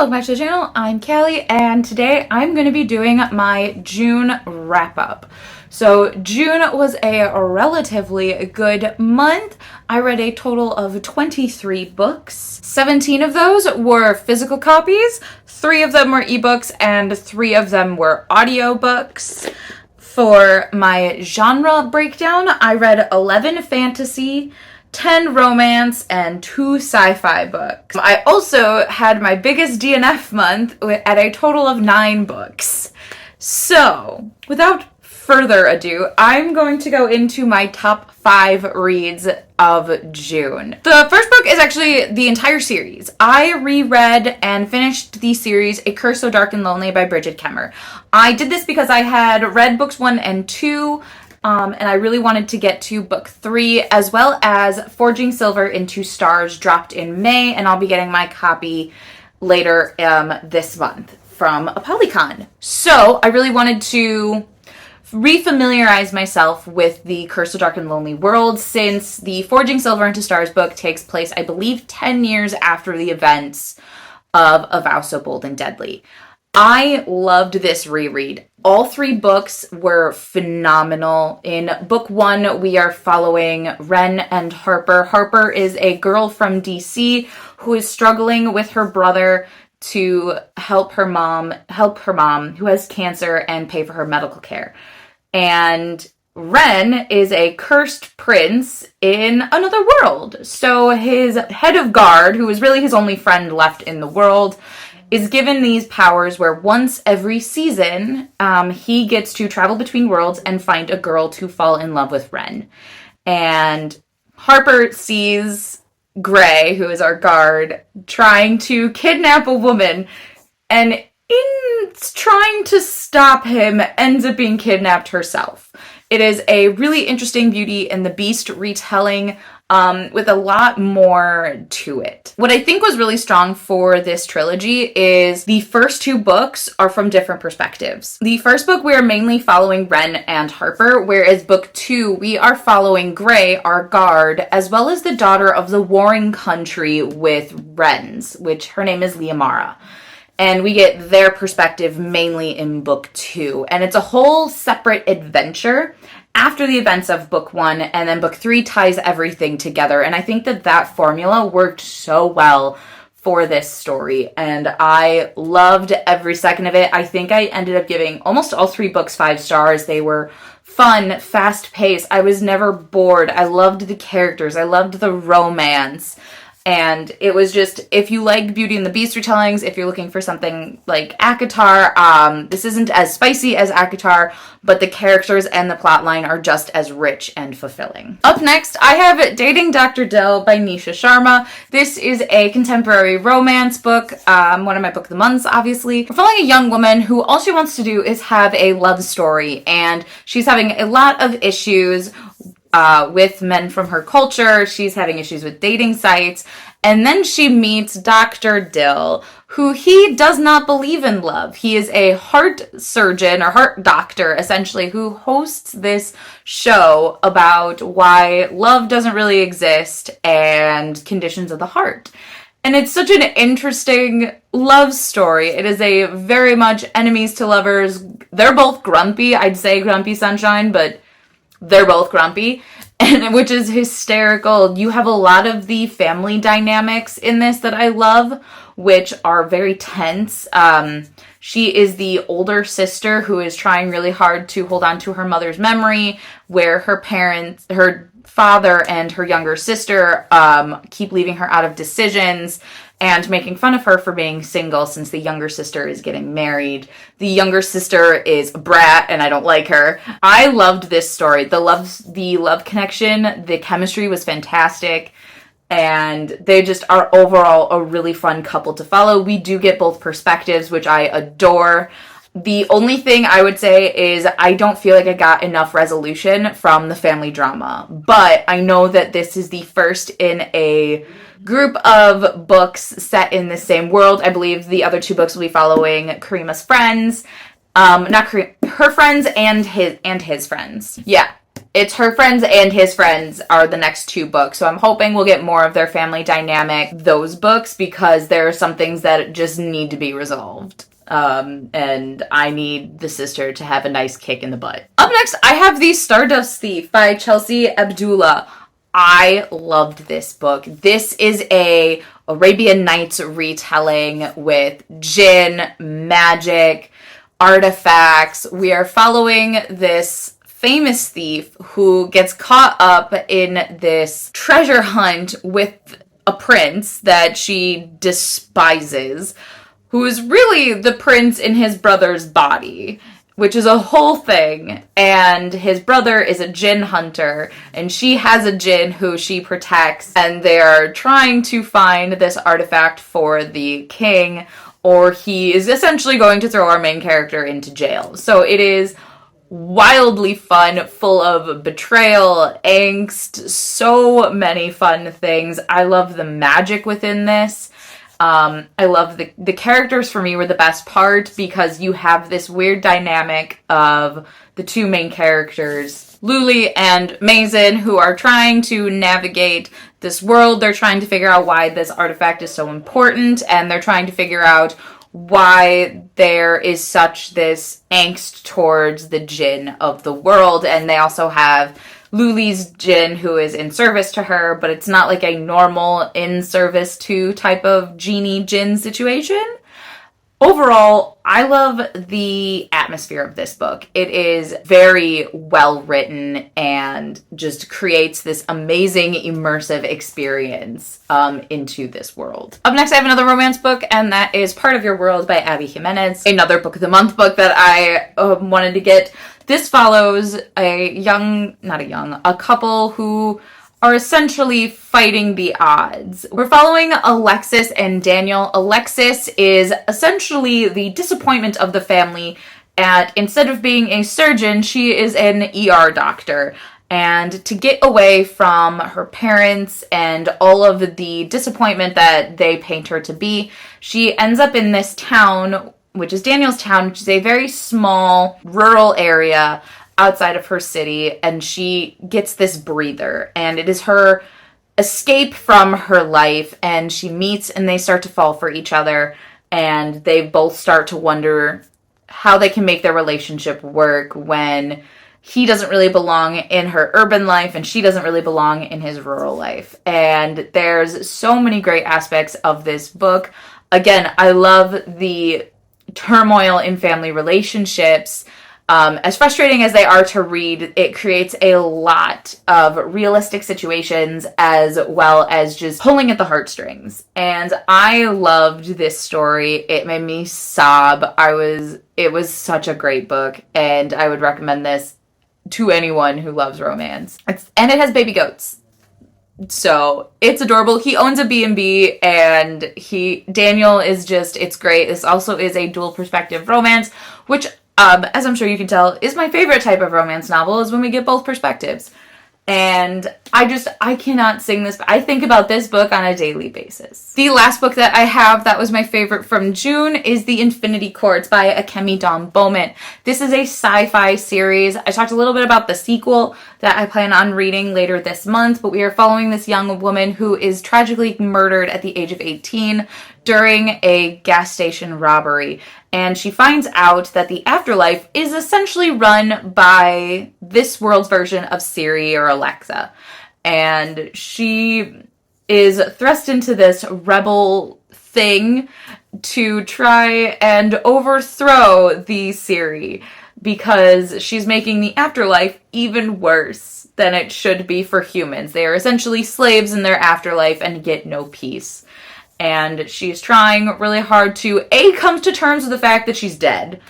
welcome back to the channel. I'm Callie, and today I'm going to be doing my June wrap-up. So June was a relatively good month. I read a total of 23 books. 17 of those were physical copies, 3 of them were ebooks, and 3 of them were audiobooks. For my genre breakdown, I read 11 fantasy, 10 romance, and 2 sci-fi books. I also had my biggest DNF month at a total of 9 books. So, without further ado, I'm going to go into my top 5 reads of June. The first book is actually the entire series. I reread and finished the series A Curse So Dark and Lonely by Brigid Kemmerer. I did this because I had read books 1 and 2, and I really wanted to get to book 3, as well as Forging Silver into Stars dropped in May, and I'll be getting my copy later this month from Apolycon. So I really wanted to refamiliarize myself with the Curse of Dark and Lonely world, since the Forging Silver into Stars book takes place, I believe, 10 years after the events of A Vow So Bold and Deadly. I loved this reread. All 3 books were phenomenal. In book 1, we are following Wren and Harper. Harper is a girl from DC who is struggling with her brother to help her mom who has cancer and pay for her medical care. And Wren is a cursed prince in another world. So his head of guard, who is really his only friend left in the world, is given these powers where once every season, he gets to travel between worlds and find a girl to fall in love with Wren. And Harper sees Gray, who is our guard, trying to kidnap a woman, and in trying to stop him, ends up being kidnapped herself. It is a really interesting Beauty and the Beast retelling, with a lot more to it. What I think was really strong for this trilogy is the first 2 books are from different perspectives. The first book, we are mainly following Wren and Harper, whereas book 2, we are following Gray, our guard, as well as the daughter of the warring country with Wrens, which her name is Liamara. And we get their perspective mainly in book 2. And it's a whole separate adventure after the events of book 1, and then book 3 ties everything together. And I think that that formula worked so well for this story, and I loved every second of it. I think I ended up giving almost all 3 books 5 stars. They were fun, fast-paced. I was never bored. I loved the characters. I loved the romance. And it was just, if you like Beauty and the Beast retellings, if you're looking for something like ACOTAR, this isn't as spicy as ACOTAR, but the characters and the plotline are just as rich and fulfilling. Up next, I have Dating Dr. Dill by Nisha Sharma. This is a contemporary romance book, one of my book of the months, obviously. We're following a young woman who all she wants to do is have a love story, and she's having a lot of issues with men from her culture. She's having issues with dating sites. And then she meets Dr. Dill, who he does not believe in love. He is a heart surgeon or heart doctor, essentially, who hosts this show about why love doesn't really exist and conditions of the heart. And it's such an interesting love story. It is a very much enemies to lovers. They're both grumpy. I'd say grumpy sunshine, but they're both grumpy, and which is hysterical. You have a lot of the family dynamics in this that I love, which are very tense. She is the older sister who is trying really hard to hold on to her mother's memory, where her father and her younger sister keep leaving her out of decisions and making fun of her for being single, since the younger sister is getting married. The younger sister is a brat, and I don't like her. I loved this story. The love connection, the chemistry was fantastic, and they just are overall a really fun couple to follow. We do get both perspectives, which I adore. The only thing I would say is I don't feel like I got enough resolution from the family drama, but I know that this is the first in a group of books set in the same world. I believe the other 2 books will be following Karima's friends, her friends and his friends. Yeah. It's Her Friends and His Friends are the next two books. So I'm hoping we'll get more of their family dynamic, those books, because there are some things that just need to be resolved. And I need the sister to have a nice kick in the butt. Up next, I have The Stardust Thief by Chelsea Abdullah. I loved this book. This is a Arabian Nights retelling with jinn, magic, artifacts. We are following this famous thief who gets caught up in this treasure hunt with a prince that she despises, who is really the prince in his brother's body, which is a whole thing. And his brother is a jinn hunter, and she has a jinn who she protects, and they're trying to find this artifact for the king, or he is essentially going to throw our main character into jail. So it is wildly fun, full of betrayal, angst, so many fun things. I love the magic within this. I love the characters. For me, were the best part, because you have this weird dynamic of the two main characters, Luli and Mazen, who are trying to navigate this world. They're trying to figure out why this artifact is so important, and they're trying to figure out why there is such this angst towards the jinn of the world. And they also have Luli's jinn who is in service to her, but it's not like a normal in service to type of genie jinn situation. Overall, I love the atmosphere of this book. It is very well written and just creates this amazing immersive experience into this world. Up next, I have another romance book, and that is Part of Your World by Abby Jimenez. Another Book of the Month book that I wanted to get. This follows a couple who are essentially fighting the odds. We're following Alexis and Daniel. Alexis is essentially the disappointment of the family, and instead of being a surgeon, she is an ER doctor. And to get away from her parents and all of the disappointment that they paint her to be, she ends up in this town, which is Daniel's town, which is a very small rural area outside of her city, and she gets this breather, and it is her escape from her life, and she meets and they start to fall for each other, and they both start to wonder how they can make their relationship work when he doesn't really belong in her urban life and she doesn't really belong in his rural life. And there's so many great aspects of this book. Again, I love the turmoil in family relationships. As frustrating as they are to read, it creates a lot of realistic situations as well as just pulling at the heartstrings. And I loved this story. It made me sob. It was such a great book, and I would recommend this to anyone who loves romance. And it has baby goats. So it's adorable. He owns a B&B, and Daniel is just, it's great. This also is a dual perspective romance, which as I'm sure you can tell, is my favorite type of romance novel, is when we get both perspectives. And I cannot sing this. I think about this book on a daily basis. The last book that I have that was my favorite from June is The Infinity Courts by Akemi Dawn Bowman. This is a sci-fi series. I talked a little bit about the sequel that I plan on reading later this month, but we are following this young woman who is tragically murdered at the age of 18 during a gas station robbery. And she finds out that the afterlife is essentially run by this world's version of Siri or Alexa. And she is thrust into this rebel thing to try and overthrow the Siri, because she's making the afterlife even worse than it should be for humans. They are essentially slaves in their afterlife and get no peace. And she's trying really hard to, come to terms with the fact that she's dead,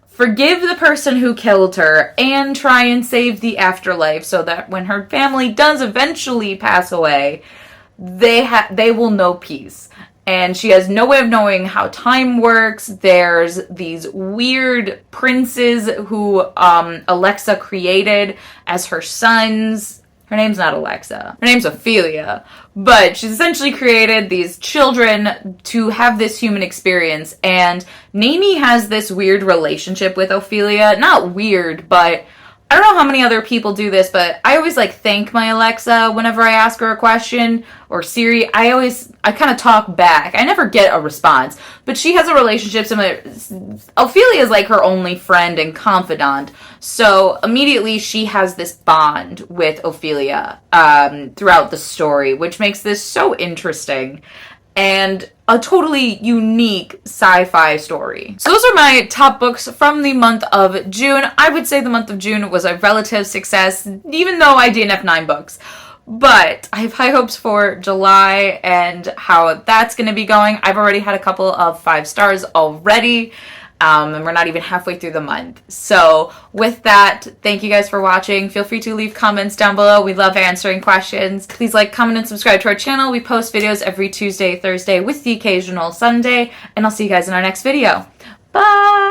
forgive the person who killed her, and try and save the afterlife so that when her family does eventually pass away, they will know peace. And she has no way of knowing how time works. There's these weird princes who Alexa created as her sons. Her name's not Alexa. Her name's Ophelia. But she's essentially created these children to have this human experience. And Nami has this weird relationship with Ophelia. Not weird, but I don't know how many other people do this, but I always like thank my Alexa whenever I ask her a question, or Siri. I kind of talk back. I never get a response, but she has a relationship. Ophelia is like her only friend and confidant, so immediately she has this bond with Ophelia throughout the story, which makes this so interesting and a totally unique sci-fi story. So those are my top books from the month of June. I would say the month of June was a relative success, even though I DNF 9 books. But I have high hopes for July and how that's going to be going. I've already had a couple of 5 stars already. And we're not even halfway through the month. So with that, thank you guys for watching. Feel free to leave comments down below. We love answering questions. Please like, comment, and subscribe to our channel. We post videos every Tuesday, Thursday, with the occasional Sunday. And I'll see you guys in our next video. Bye!